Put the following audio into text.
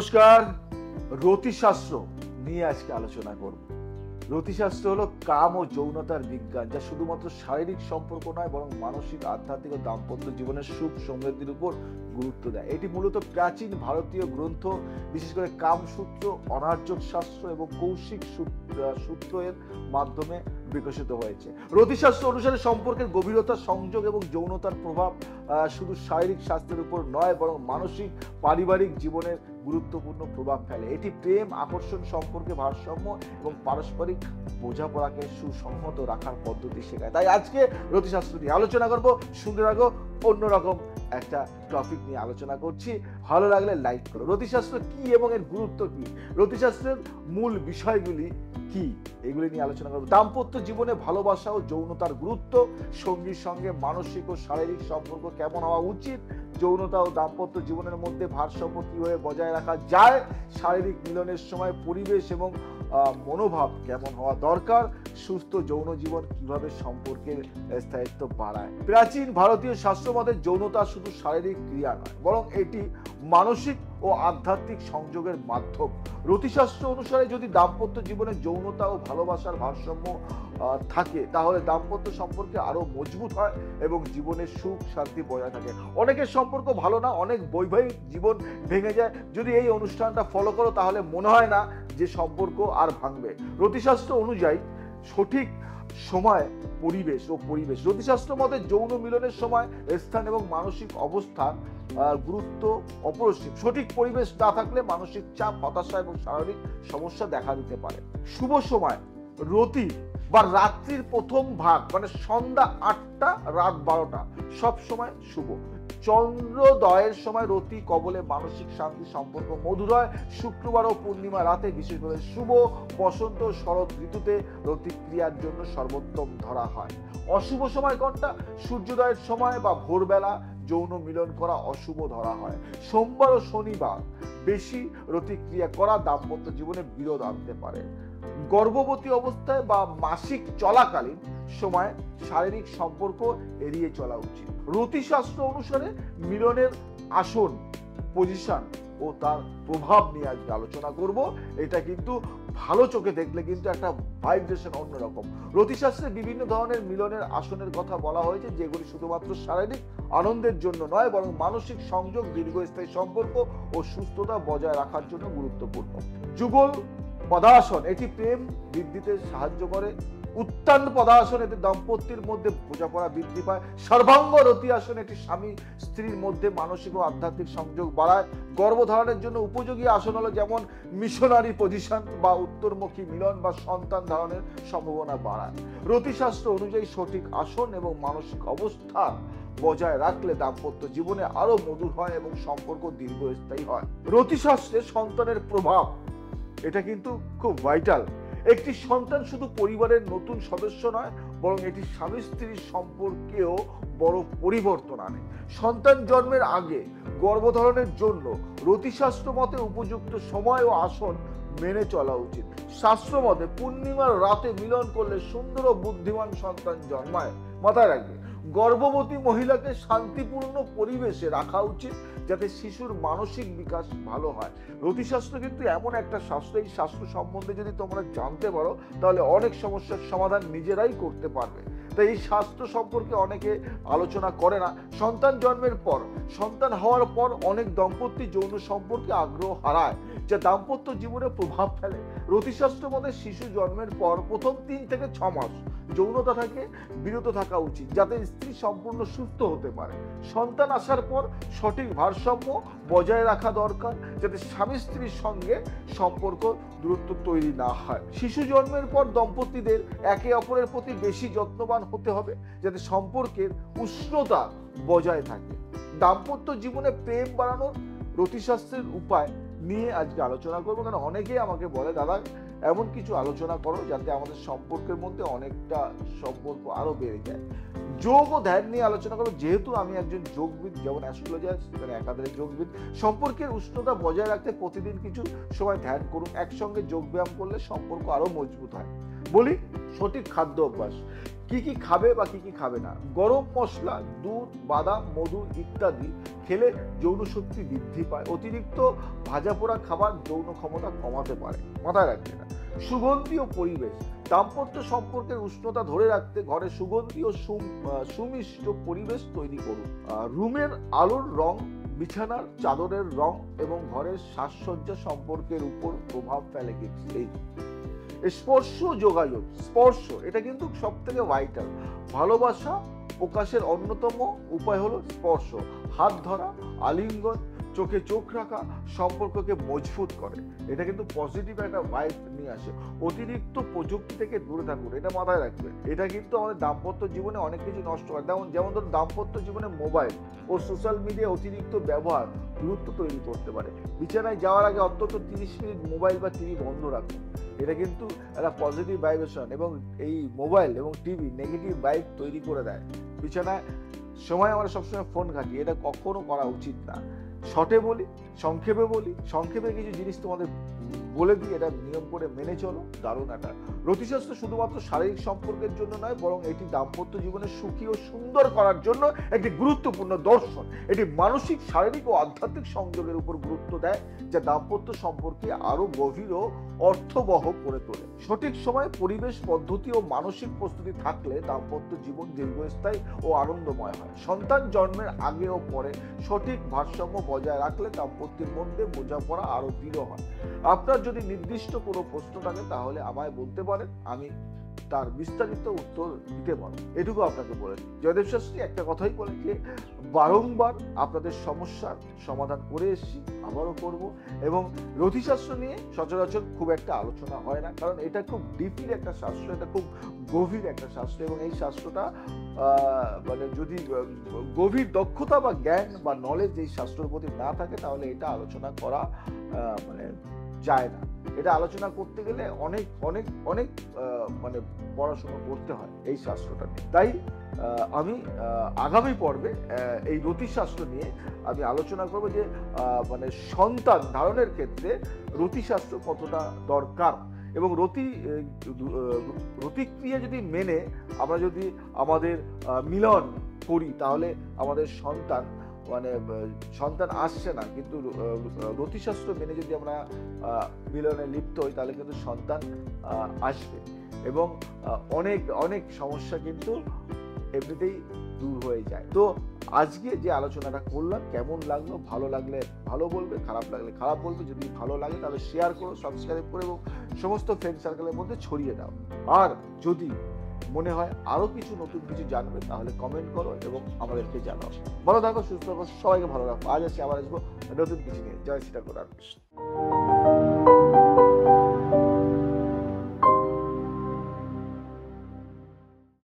নমস্কার। রতিশাস্ত্র নিয়ে আজকে আলোচনা করব। রতিশাস্ত্র হলো কাম ও যৌনতার বিজ্ঞান, যা শুধুমাত্র শারীরিক সম্পর্ক নয় বরং মানসিক, আধ্যাত্মিক ও দাম্পত্য জীবনের সুখ সমৃদ্ধির উপর গুরুত্ব দেয়। এটি মূলত প্রাচীন ভারতীয় গ্রন্থ, বিশেষ করে কামসূত্র, অনার্যক শাস্ত্র এবং কৌশিক সূত্রের মাধ্যমে বিকশিত হয়েছে। রতিশাস্ত্র অনুসারে সম্পর্কের গভীরতা, সংযোগ এবং যৌনতার প্রভাব শুধু শারীরিক স্বাস্থ্যের উপর নয় বরং মানসিক, পারিবারিক জীবনের গুরুত্বপূর্ণ প্রভাব ফেলে। এটি প্রেম, আকর্ষণ, সম্পর্কে ভারসাম্য এবং পারস্পরিক বোঝাপড়াকে সুসংহত রাখার পদ্ধতি শেখায়। তাই আজকে রতিশাস্ত্র নিয়ে আলোচনা করব। শুনতে থাকো, অন্যরকম একটা টপিক নিয়ে আলোচনা করছি। ভালো লাগলে লাইক করো। রতিশাস্ত্র কি এবং এর গুরুত্ব কি, রতিশাস্ত্রের মূল বিষয়গুলি কি, এগুলি নিয়ে আলোচনা করব। দাম্পত্য জীবনে ভালোবাসা ও যৌনতার গুরুত্ব, সঙ্গীর সঙ্গে মানসিক ও শারীরিক সম্পর্ক কেমন হওয়া উচিত, যৌনতা ও দাম্পত্য জীবনের মধ্যে ভারসাম্য কিভাবে বজায় রাখা যায়, শারীরিক মিলনের সময় পরিবেশ এবং মনোভাব কেমন হওয়া দরকার, সুস্থ যৌন জীবন কিভাবে সম্পর্কের স্থায়িত্ব বাড়ায়। প্রাচীন ভারতীয় শাস্ত্রমতে যৌনতা শুধু শারীরিক ক্রিয়া নয় বরং এটি মানসিক ও আধ্যাত্মিক সংযোগের মাধ্যম। রতিশাস্ত্র অনুসারে যদি দাম্পত্য জীবনে যৌনতা ও ভালোবাসার ভারসাম্য থাকে তাহলে দাম্পত্য সম্পর্কে আরো মজবুত হয় এবং জীবনের সুখ শান্তি বজায় থাকে। অনেকের সম্পর্ক ভালো না, অনেক বৈবাহিক জীবন ভেঙে যায়। যদি এই অনুষ্ঠানটা ফলো করো তাহলে মনে হয় না যে সম্পর্ক আর ভাঙবে। রতিশাস্ত্র অনুযায়ী সঠিক সময়, পরিবেশ। রতিশাস্ত্র মতে যৌন মিলনের সময়, স্থান এবং মানসিক অবস্থার গুরুত্ব অপরিসীম। সঠিক পরিবেশ না থাকলে মানসিক চাপ, হতাশা এবং শারীরিক সমস্যা দেখা দিতে পারে। শুভ সময়, রতি বা রাত্রির প্রথম ভাগ মানে সন্ধ্যা 8টা রাত 12টা সব সময় শুভ। চন্দ্রোদয়ের সময় রতি কবলে মানসিক শান্তি, সম্পর্ক মধুর হয়। শুক্রবার ও পূর্ণিমা রাতে বিশেষভাবে শুভ। বসন্ত ও শরৎ ঋতুতে রতিক্রিয়ার জন্য সর্বোত্তম ধরা হয়। অশুভ সময় কোনটা? সূর্যোদয়ের সময় বা ভোরবেলা যৌন মিলন করা অশুভ ধরা হয়। সোমবার ও শনিবার বেশি রতিক্রিয়া করা দাম্পত্য জীবনে বিরোধ আনতে পারে। গর্ভবতী অবস্থায় বা মাসিক চলাকালীন সময় শারীরিক সম্পর্ক এড়িয়ে চলা উচিত। রতিশাস্ত্র অনুসারে মিলনের আসন, পজিশন ও তার প্রভাব নিয়ে আজকে আলোচনা করব। এটা কিন্তু ভালো চোখে দেখলে কিন্তু একটা ভাইব্রেশন অন্যরকম। রতিশাস্ত্রে বিভিন্ন ধরনের মিলনের আসনের কথা বলা হয়েছে, যেগুলি শুধুমাত্র শারীরিক আনন্দের জন্য নয় বরং মানসিক সংযোগ, দীর্ঘস্থায়ী সম্পর্ক ও সুস্থতা বজায় রাখার জন্য গুরুত্বপূর্ণ। যুগল পদাসন, এটি প্রেম বৃদ্ধিতে সাহায্য করে। উত্তান পদাসন, এতে দম্পতির মধ্যে বোঝাপড়া বৃদ্ধি পায়। সর্বাঙ্গ রতি আসন, এটি স্বামী স্ত্রীর মধ্যে মানসিক ও আধ্যাত্মিক সংযোগ বাড়ায়। গর্ভধারণের জন্য উপযোগী আসন হলো যেমন মিশনারি পজিশন বা উত্তরমুখী মিলন বা সন্তান ধারণের সম্ভাবনা বাড়ায়। রতিশাস্ত্র অনুযায়ী সঠিক আসন এবং মানসিক অবস্থা বজায় রাখলে দাম্পত্য জীবনে আরো মধুর হয় এবং সম্পর্ক দীর্ঘস্থায়ী হয়। রতিশাস্ত্রে সন্তানের প্রভাব, এটা কিন্তু খুব ভাইটাল। একটি সন্তান শুধু পরিবারের নতুন সদস্য নয় বরং এটি স্বামী স্ত্রীর সম্পর্কেও বড় পরিবর্তন আনে। সন্তান জন্মের আগে গর্ভধারণের জন্য রতিশাস্ত্র মতে উপযুক্ত সময় ও আসন মেনে চলা উচিত। শাস্ত্র মতে পূর্ণিমার রাতে মিলন করলে সুন্দর ও বুদ্ধিমান সন্তান জন্মায়। মাথায় রাখবে, গর্ভবতী মহিলাকে শান্তিপূর্ণ পরিবেশে রাখা উচিত যাতে শিশুর মানসিক বিকাশ ভালো হয়। রতিশাস্ত্র কিন্তু এমন একটা শাস্ত্র, এই শাস্ত্র সম্বন্ধে যদি তোমরা জানতে পারো তাহলে অনেক সমস্যার সমাধান নিজেরাই করতে পারবে। তাই এই শাস্ত্র সম্পর্কে অনেকে আলোচনা করে না। সন্তান জন্মের পর, সন্তান হওয়ার পর অনেক দম্পতি যৌন সম্পর্কে আগ্রহ হারায়, যা দাম্পত্য জীবনে প্রভাব ফেলে। রতিশাস্ত্র মতে শিশু জন্মের পর প্রথম 3 থেকে 6 মাস যৌনতা থেকে বিরত থাকা উচিত যাতে স্ত্রী সম্পূর্ণ সুস্থ হতে পারে। সন্তান আসার পর সঠিক ভারসাম্য বজায় রাখা দরকার যাতে স্বামী স্ত্রীর সঙ্গে সম্পর্ক দূরত্ব তৈরি না হয়। শিশু জন্মের পর দম্পতিদের একে অপরের প্রতি বেশি যত্নবান হতে হবে যাতে সম্পর্কের উষ্ণতা বজায় থাকে। দাম্পত্য জীবনে প্রেম বাড়ানোর রতিশাস্ত্রের উপায় নিয়ে আজকে আলোচনা করবো, কারণ অনেকেই আমাকে বলে দাদা এমন কিছু আলোচনা করো যাতে আমাদের সম্পর্কের মধ্যে অনেকটা সম্পর্ক আরো বেড়ে যায়। যোগ ও ধ্যান নিয়ে আলোচনা করব। যেহেতু আমি একজন যোগবিদ, যেমন অ্যাস্ট্রোলজার সেখানে একাধারে যোগবিদ, সম্পর্কের উষ্ণতা বজায় রাখতে প্রতিদিন কিছু সময় ধ্যান করুন। একসঙ্গে যোগ ব্যায়াম করলে সম্পর্ক আরো মজবুত হয়। বলি সঠিক খাদ্য অভ্যাস, কি কি খাবে বা কি কি খাবে না। গরম মশলা, দুধ, বাদাম, মধু ইত্যাদি খেলে যৌন শক্তি বৃদ্ধি পায়। অতিরিক্ত ভাজা পোড়া খাবার যৌন ক্ষমতা কমাতে পারে, মাথায় রাখবে না। সুগন্ধি ও পরিবেশ, দাম্পত্য সম্পর্কের উষ্ণতা ধরে রাখতে ঘরে সুগন্ধি ও সুমিষ্ট পরিবেশ তৈরি করুন। রুমের আলোর রং, বিছানার চাদরের রং এবং ঘরের সাজসজ্জা সম্পর্কের উপর প্রভাব ফেলে। কিন্তু এই স্পর্শ যোগাযোগ, স্পর্শ এটা কিন্তু সব থেকে ভাইটাল। ভালোবাসা প্রকাশের অন্যতম উপায় হলো স্পর্শ। হাত ধরা, আলিঙ্গন, চোখে চোখ রাখা সম্পর্ককে মজবুত করে। এটা কিন্তু পজিটিভ একটা ভাইব নিয়ে আসে। অতিরিক্ত প্রযুক্তি থেকে দূরে থাকুন, এটা মাথায় রাখবে। এটা কিন্তু আমাদের দাম্পত্য জীবনে অনেক কিছু নষ্ট করে। যেমন ধরুন দাম্পত্য জীবনে মোবাইল ও সোশ্যাল মিডিয়া অতিরিক্ত ব্যবহার দূরত্ব তৈরি করতে পারে। বিছানায় যাওয়ার আগে অন্তত 30 মিনিট মোবাইল বা টিভি বন্ধ রাখুন। এটা কিন্তু একটা পজিটিভ ভাইব্রেশন, এবং এই মোবাইল এবং টিভি নেগেটিভ ভাইব তৈরি করে দেয়। বিছানায় সময় আমরা সবসময় ফোন ঘাঁটি, এটা কখনো করা উচিত না। শর্টে বলি, সংক্ষেপে কিছু জিনিস তোমাদের বলে দিই, এটা নিয়ম করে মেনে চলো। দারুণ একটা রতিশাস্ত্র শুধুমাত্র শারীরিক সম্পর্কের জন্য নয়, বরং এটি দাম্পত্য জীবনে সুখী ও সুন্দর করার জন্য একটি গুরুত্বপূর্ণ দর্শন। এটি মানসিক, শারীরিক ও আধ্যাত্মিক সংযোগের উপর গুরুত্ব দেয়, যা দাম্পত্য সম্পর্কে আরো গভীর ও অর্থবহ করে তোলে। সঠিক সময়, পরিবেশ, পদ্ধতি ও মানসিক প্রস্তুতি থাকলে দাম্পত্য জীবন দীর্ঘস্থায়ী ও আনন্দময় হয়। সন্তান জন্মের আগে ও পরে সঠিক ভারসাম্য বজায় রাখলে দাম্পত্যের মধ্যে বোঝাপড়া আরো দৃঢ় হয়। আপনার যদি নির্দিষ্ট কোনো প্রশ্ন থাকে তাহলে আমায় বলতে পারেন, আমি তার বিস্তারিত উত্তর দিতে পারো। এটুকু আপনাকে বলেন। জয়দেব শাস্ত্রী একটা কথাই বলে যে বারংবার আপনাদের সমস্যার সমাধান করে এসেছি, আবারও করব। এবং রতিশাস্ত্র নিয়ে সচরাচর খুব একটা আলোচনা হয় না, কারণ এটা খুব ডিপলি একটা শাস্ত্র, এটা খুব গভীর একটা শাস্ত্র। এবং এই শাস্ত্রটা মানে যদি গভীর দক্ষতা বা জ্ঞান বা নলেজ এই শাস্ত্রের প্রতি না থাকে, তাহলে এটা আলোচনা করা মানে যায় না। এটা আলোচনা করতে গেলে অনেক অনেক অনেক মানে পড়াশোনা করতে হয় এই শাস্ত্রটা নিয়ে। তাই আমি আগামী পর্বে এই রতিশাস্ত্র নিয়ে আমি আলোচনা করব যে মানে সন্তান ধারণের ক্ষেত্রে রতিশাস্ত্র কতটা দরকার, এবং রতিক্রিয়া যদি মেনে আমরা যদি আমাদের মিলন করি, তাহলে আমাদের সন্তান আসছে না, কিন্তু রতিশাস্ত্র মেনে যদি আমরা মিলনে লিপ্ত হই, তাহলে কিন্তু সন্তান আসবে, এবং অনেক অনেক সমস্যা কিন্তু এমনিতেই দূর হয়ে যায়। তো আজকে যে আলোচনাটা করলাম কেমন লাগলো, ভালো লাগলে ভালো বলবে, খারাপ লাগলে খারাপ বলবে। যদি ভালো লাগে তাহলে শেয়ার করো, সাবস্ক্রাইব করো এবং সমস্ত ফ্রেন্ড সার্কেলের মধ্যে ছড়িয়ে দাও। আর যদি মনে হয় আরো কিছু নতুন কিছু জানবে, তাহলে কমেন্ট করো এবং আমাদেরকে জানাও। ভালো থাকো, সুস্থ থাকো, সবাইকে ভালো রাখো। আজ আবার আসবো নতুন কিছু নিয়ে। জয় শ্রী ঠাকুর।